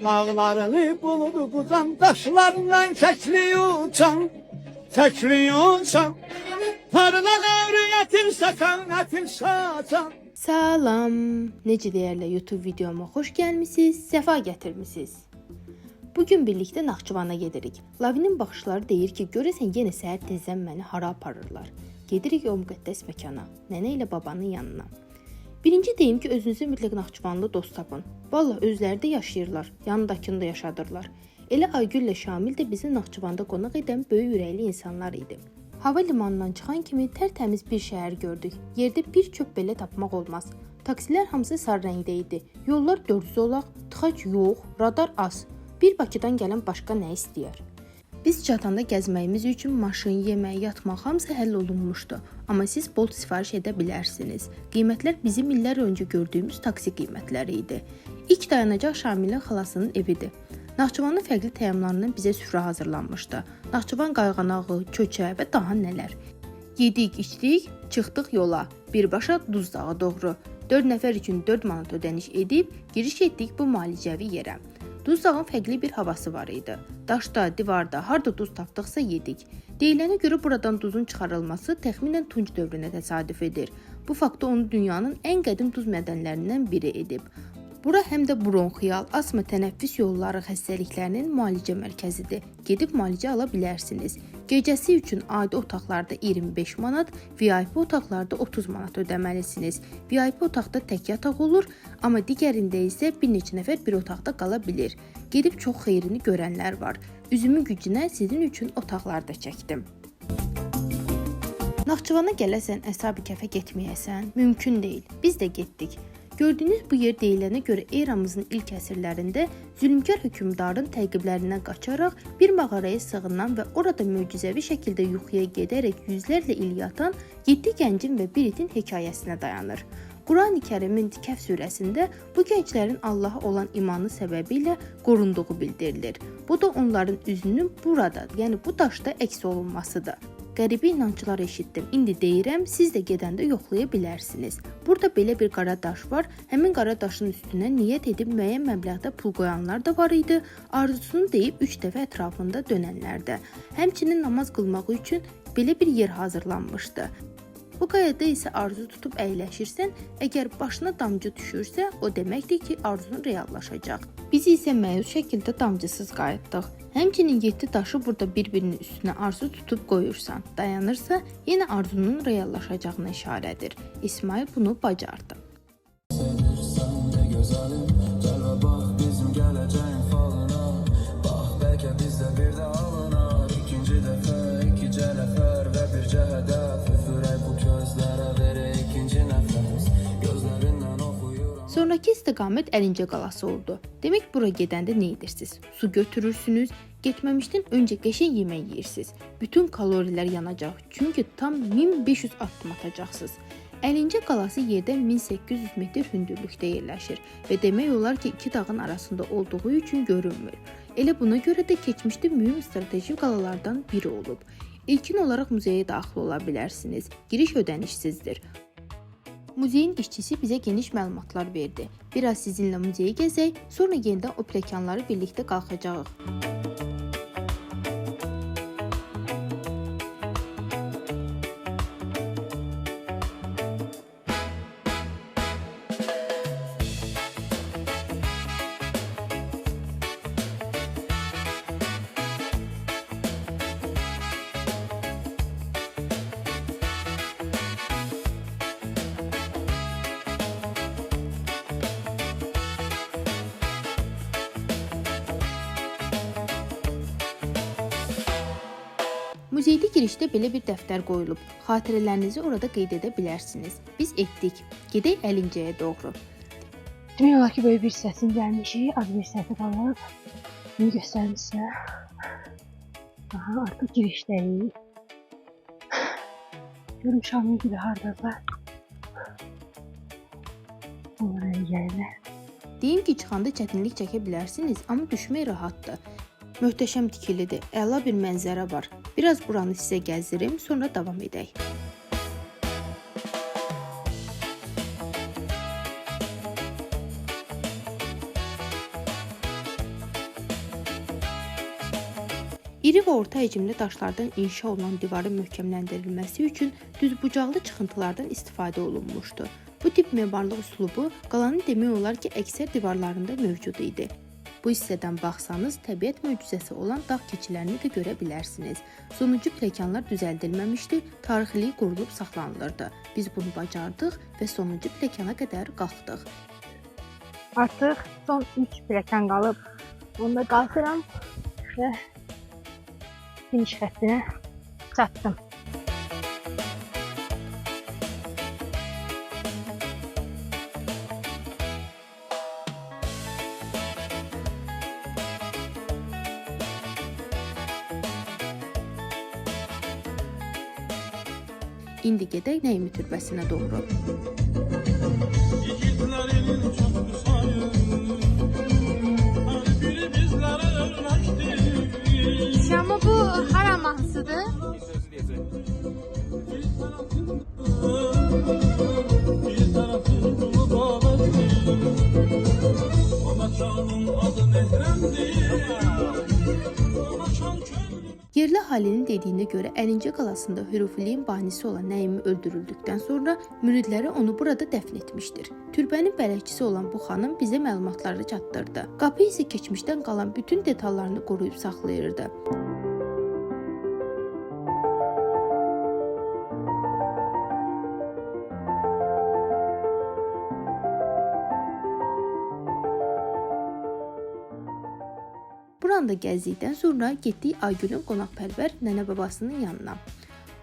Dağlarını buludu buzan, taşlarından çekli uçan. Tarla devriyetin sakan, etin saçan. Salam, necə deyərlər YouTube videoma xoş gəlmisiniz, səfa gətirmisiniz. Bugün birlikdə Naxçıvana gedirik. Lavinin baxışları deyir ki, görəsən yenə səhər tezdən məni hara aparırlar. Gedirik o müqəddəs məkana, nənə ilə babanın yanına. Birinci deyim ki, özünüzü mütləq Naxçıvanlı dost tapın. Vallahi özləri də yaşayırlar, yanındakını da yaşadırlar. Elə Aygül ilə Şamil də bizi Naxçıvanda qonaq edən böyük ürəkli insanlar idi. Hava limanından çıxan kimi tərtəmiz bir şəhər gördük. Yerdə bir çöp belə tapmaq olmaz. Taksilər hamısı sarı rəngdə idi. Yollar dörd zolaq, tıxac yox, radar az. Bir Bakıdan gələn başqa nə istəyər? Biz çatanda gəzməyimiz üçün maşın, yemək, yatmaq hamısı həll olunmuşdu. Amma siz bol sifariş edə bilərsiniz. Qiymətlər bizim illər öncə gördüyümüz taksi qiymətləri idi. İlk dayanacaq Şamilin xalasının evidir. Naxçıvanın fərqli təyyarlarından bizə süfrə hazırlanmışdı. Naxçıvan qayğanağı, köçə və daha nələr. Yedik, içdik, çıxdıq yola. Birbaşa Duz dağı doğru. 4 nəfər üçün 4 manat ödəniş edib giriş etdik bu müalicəvi yerə. Duz dağın fərqli bir havası var idi. Daşda, divarda, harda duz tapdıqsa yedik. Deyilənə görə buradan duzun çıxarılması təxminən Tunc dövrünə təsadüf edir. Bu faktı onu dünyanın ən qədim duz mədənlərindən biri edib. Bura həm də bronxial, asma tənəffüs yolları xəstəliklərinin müalicə mərkəzidir. Gedib müalicə ala bilərsiniz. Gecəsi üçün adi otaqlarda 25 manat, VIP otaqlarda 30 manat ödəməlisiniz. VIP otaqda tək yataq olur, amma digərində isə bir neçə nəfər bir otaqda qala bilir. Gedib çox xeyrini görənlər var. Üzümün gücünə sizin üçün otaqlarda çəkdim. Naxçıvana gələsən, Əshab-ı Kəfə getməyəsən, mümkün deyil. Biz də getdik. Gördüyünüz bu yer deyilənə görə eramızın ilk əsrlərində zülmkar hökmdarın təqiblərindən qaçaraq bir mağaraya sığınan və orada möcüzəvi şəkildə yuxuya gedərək yüzlərlə il yatan 7 gəncin və bir itin hekayəsinə dayanır. Qurani Kərimin Kəhf surəsində bu gənclərin Allaha olan imanı səbəbilə qorunduğu bildirilir. Bu da onların üzünün burada, yəni bu daşda əks olunmasıdır. Qəribə inanclar eşitdim. İndi deyirəm, siz də gedəndə yoxlaya bilərsiniz. Burada belə bir qara daş var. Həmin qara daşın üstünə niyyət edib müəyyən məbləğdə pul qoyanlar da var idi. Arzusunu deyib 3 dəfə ətrafında dönənlər də. Həmçinin namaz qılmaq üçün belə bir yer hazırlanmışdı. Bu qayada isə arzu tutub əyləşirsən, əgər başına damcı düşürsə, o deməkdir ki, arzun reallaşacaq. Biz isə məyus şəkildə damcısız qayıtdıq. Həmçinin 7 daşı burada bir-birinin üstünə arzu tutub qoyursan, dayanırsa, yenə arzunun reallaşacağına işarədir. İsmail bunu bacardı. Sonraki istiqamət Əlincə qalası oldu. Demək bura gedəndə nə edirsiniz? Su götürürsünüz, getməmişdən öncə qəşəng yemək yeyirsiniz. Bütün kalorilər yanacaq, çünki tam 1500 addım atacaqsınız. Əlincə qalası yerdən 1800 metr hündürlükdə yerləşir və demək olar ki, iki dağın arasında olduğu üçün görünmür. Elə buna görə də keçmişdə mühüm strateji qalalardan biri olub. İlkin olaraq muzeyə daxil ola bilərsiniz. Giriş ödənişsizdir. Muzeyin işçisi bizə geniş məlumatlar verdi. Biraz sizinlə muzeyi gəzək, sonra yenidən o pləkanları birlikdə qalxacağıq. Muzeydə girişdə belə bir dəftər qoyulub. Xatirələrinizi orada qeyd edə bilərsiniz. Biz etdik. Gedək Əlincəyə doğru. Demək olar ki, böyük bir hissəsini gəlmişik, az bir hissəsi qalıb. Bunu göstərim sizə. Aha, artıq girişdəyik. Görüm Şamil gibi hardadır. Oraya gəlirlər. Deyim ki, çıxanda çətinlik çəkə bilərsiniz, amma düşmək rahatdır. Möhtəşəm tikilidir, əla bir mənzərə var. Biraz buranı sizə gəzirim, sonra davam edək. İri və orta həcmli daşlardan inşa olunan divarın möhkəmləndirilməsi üçün düzbucaqlı çıxıntılardan istifadə olunmuşdu. Bu tip memarlıq üslubu qalanın demək olar ki, əksər divarlarında mövcud idi. Bu hissədən baxsanız, təbiət möcüzəsi olan dağ keçilərini də görə bilərsiniz. Sonuncu pilləkənlər düzəldilməmişdi, tarixiliyi qurulub saxlanılırdı. Biz bunu bacardıq və sonuncu pilləkəna qədər qalxdıq. Artıq son 3 pilləkən qalıb. Onda qalxıram və finiş xəttinə çatdım. İndi gedək Nəyimi türbəsinə doğru. Ama bu haram mahsudur. Yerli əhalinin dediyinə görə Əlincə qalasında hürufiliyin banisi olan Nəyimi öldürüldükdən sonra müridləri onu burada dəfn etmişdir. Türbənin bələdçisi olan bu xanım bizə məlumatları çatdırdı. Qapı isə keçmişdən qalan bütün detallarını qoruyub saxlayırdı. Buranda gəzdikdən sonra getdik Aygülün qonaqpərvər nənə babasının yanına.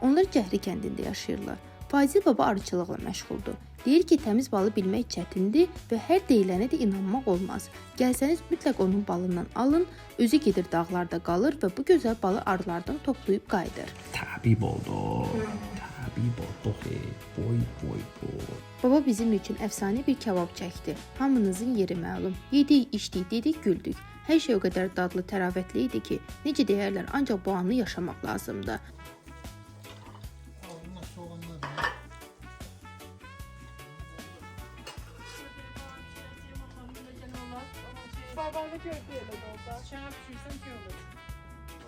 Onlar Cəhri kəndində yaşayırlar. Fazil baba arıçılıqla məşğuldur. Deyir ki, təmiz balı bilmək çətindir və hər deyilənə də inanmaq olmaz. Gəlsəniz mütləq onun balından alın, özü gedir dağlarda qalır və bu gözəl balı arılardan toplayıb qayıdır. Təbib oldu. Boy. Baba bizim üçün əfsanə bir kebab çəkdi. Hamınızın yeri məlum. Yedik, içdik, dedik, güldük. Hər şey o qədər dadlı, təravətli idi ki, necə deyərlər, ancaq bu anı yaşamaq lazımdır. Babamda köfte yedim olsa. Şarap pişirsem şey olur.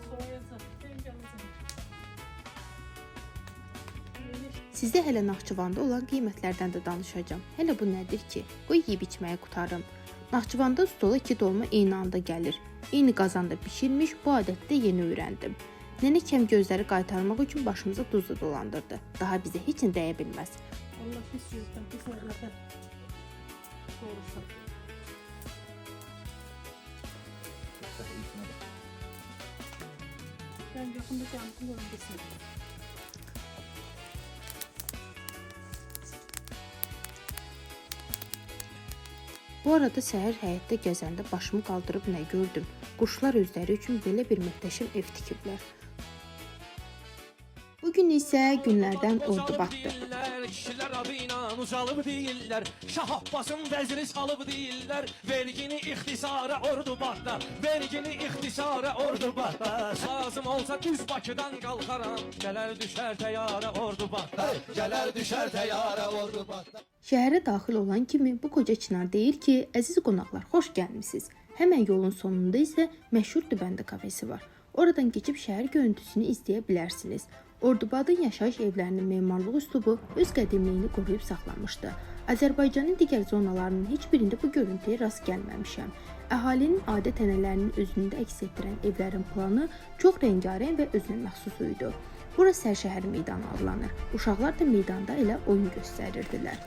Soğuyası. Benim canım senin. Sizə hələ Naxçıvanda olan qiymətlərdən də danışacağam. Hələ bu nədir ki? Qoy yeyib içməyə qutarım. Naxçıvanda stola 2 dolma eyni anda gəlir. Eyni qazanda bişirmiş, bu adətdə yeni öyrəndim. Nənə kəm gözləri qaytarmaq üçün başımıza duzla dolandırdı. Daha bizə heç nə dəyə bilməz. Allah pis yüzden, pis evladı. Doğrusu. Ben yakında canlısını görmüşsün. Bu arada səhər həyətdə gəzəndə başımı qaldırıb nə gördüm? Quşlar özləri üçün belə bir möhtəşəm ev tikiblər. Bugün isə günlərdən Ordubaddır. Kişilər adıyla ucalıb deyirlər, Şah Abbasın vəziri salıb deyirlər, vergini ixtisara Ordubadda, vergini ixtisara Ordubadda. Lazım olsa düz Bakıdan qalxaram, gələr düşər təyyarə Ordubadda, gələr düşər təyyarə Ordubadda. Şəhərə daxil olan kimi bu qoca çınar deyir ki, əziz qonaqlar, xoş gəlmisiniz. Həmən yolun sonunda isə məşhur Dübəndə kafesi var. Oradan keçib şəhər görüntüsünü izləyə bilərsiniz. Ordubadın yaşayış evlərinin memarlıq üslubu öz qədimliyini qoruyub saxlamışdı. Azərbaycanın digər zonalarının heç birində bu görüntüyə rast gəlməmişəm. Əhalinin adət-ənənələrinin özündə əks etdirən evlərin planı çox rəngarəng və özünə məxsus idi. Bura Sərşəhər meydanı adlanır. Uşaqlar da meydanda elə oyun göstərirdilər.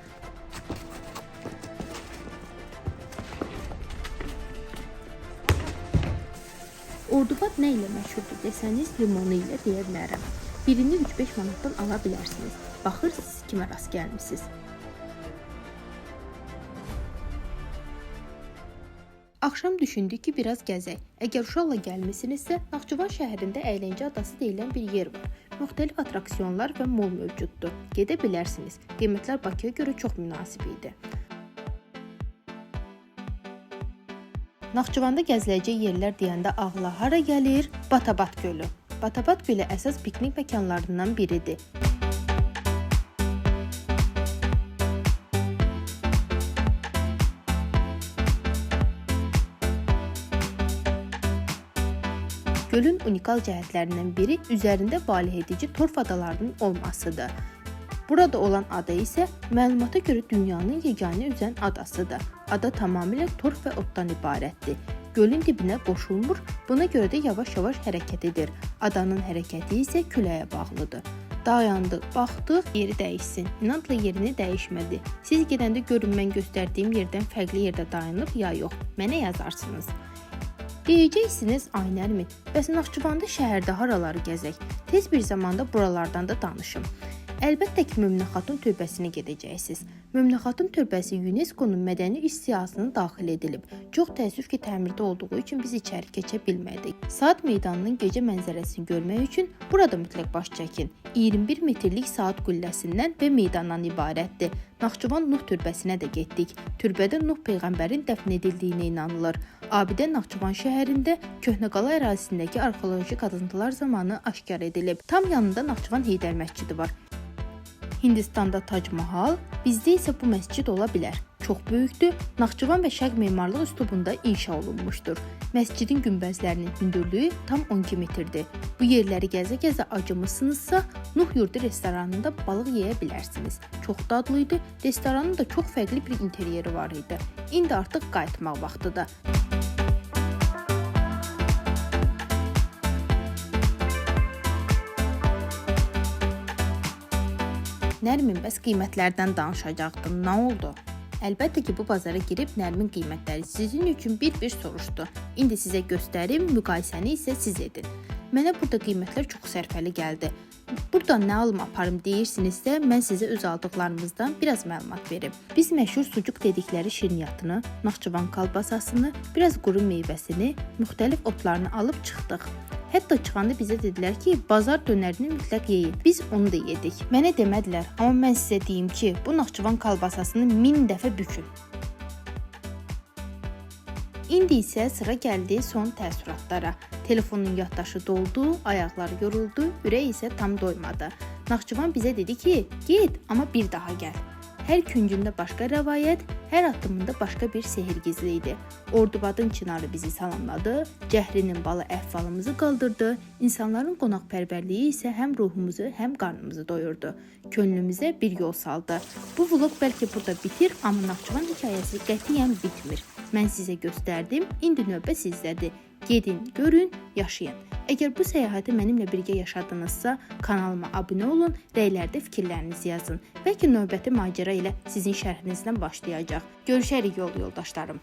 Ordubad nə ilə məşhurdur desəniz, limonu ilə deyə bilərəm. Birini 3-5 manatdan ala bilərsiniz. Baxır siz kimə rast gəlmisiniz. Axşam düşündük ki, biraz gəzək. Əgər uşaqla gəlmisinizsə, Naxçıvan şəhərində Əyləncə adası deyilən bir yer var. Müxtəlif attraksiyonlar və mol mövcuddur. Gedə bilərsiniz. Qiymətlər Bakıya görə çox münasib idi. Naxçıvanda gəziləcək yerlər deyəndə ağla hara gəlir? Batabat gölü. Batabat gölü əsas piknik məkanlarından biridir. Gölün unikal cəhətlərindən biri üzərində valeh edici torf adalarının olmasıdır. Burada olan ada isə məlumata görə dünyanın yeganə üzən adasıdır. Ada tamamilə torf və otdan ibarətdir. Gölün dibinə qoşulmur, buna görə də yavaş-yavaş hərəkət edir. Adanın hərəkəti isə küləyə bağlıdır. Dayandıq, baxdıq, yeri dəyişsin. İnadla yerini dəyişmədi. Siz gedəndə görün mən göstərdiyim yerdən fərqli yerdə dayanıb ya yox. Mənə yazarsınız. Deyəcəksiniz, ay Nərmin, bəs Naxçıvanda şəhərdə haraları gəzək? Tez bir zamanda buralardan da danışım. Əlbəttə ki, Möminə xatun türbəsini gedəcəksiniz. Möminə xatun türbəsi UNESCO-nun mədəni irs siyahısına daxil edilib. Çox təəssüf ki, təmirdə olduğu üçün biz içəri keçə bilmədik. Saat meydanının gecə mənzərəsini görmək üçün burada mütləq baş çəkin. 21 metrlik saat qülləsindən və meydandan ibarətdir. Naxçıvan Nuh türbəsinə də getdik. Türbədə Nuh peyğəmbərin dəfn edildiyinə inanılır. Abidə Naxçıvan şəhərində Köhnəqala ərazisindəki arxeoloji qazıntılar zamanı aşkar edilib. Tam yanında Naxçıvan Heydər məscidi var. Hindistanda Tac Mahal, bizdə isə bu məscid ola bilər. Çox böyükdür, Naxçıvan və Şərq memarlıq üslubunda inşa olunmuşdur. Məscidin günbəzlərinin hündürlüyü tam 12 metrdir. Bu yerləri gəzə-gəzə acımısınızsa, Nuh Yurdu restoranında balıq yeyə bilərsiniz. Çox dadlı idi, restoranın da çox fərqli bir interyeri var idi. İndi artıq qayıtmaq vaxtıdır. Nərmin, bəs qiymətlərdən danışacaqdın, nə oldu? Əlbəttə ki, bu bazara girib Nərmin qiymətləri sizin üçün bir-bir soruşdu. İndi sizə göstərim, müqayisəni isə siz edin. Mənə burada qiymətlər çox sərfəli gəldi. Buradan nə alım aparım deyirsinizsə, mən sizə öz aldıqlarımızdan biraz məlumat verim. Biz məşhur sucuq dedikləri şirniyyatını, Naxçıvan kalbasasını, biraz quru meyvəsini, müxtəlif otlarını alıb çıxdıq. Hətta çıxanda bizə dedilər ki, bazar dönərini mütləq yeyin. Biz onu da yedik. Mənə demədilər, amma mən sizə deyim ki, bu Naxçıvan kalbasasını 1000 dəfə bükün. İndi isə sıra gəldi son təəssüratlara. Telefonun yaddaşı doldu, ayaqları yoruldu, ürək isə tam doymadı. Naxçıvan bizə dedi ki, get, amma bir daha gəl. Hər küncündə başqa rəvayət, hər addımında başqa bir sehir gizli idi. Ordubadın çınarı bizi salamladı, Cəhrinin balı əhvalımızı qaldırdı, insanların qonaqpərvərliyi isə həm ruhumuzu, həm qarnımızı doyurdu. Könlümüzə bir yol saldı. Bu vlog bəlkə burada bitir, amma Naxçıvan hekayəsi qətiyyən bitmir. Mən sizə göstərdim, indi növbə sizdədir. Gedin, görün, yaşayın. Əgər bu səyahəti mənimlə birgə yaşadınızsa, kanalıma abunə olun, rəylərdə fikirlərinizi yazın. Bəlkə növbəti macəra ilə sizin şərhinizdən başlayacaq. Görüşərik yol yoldaşlarım.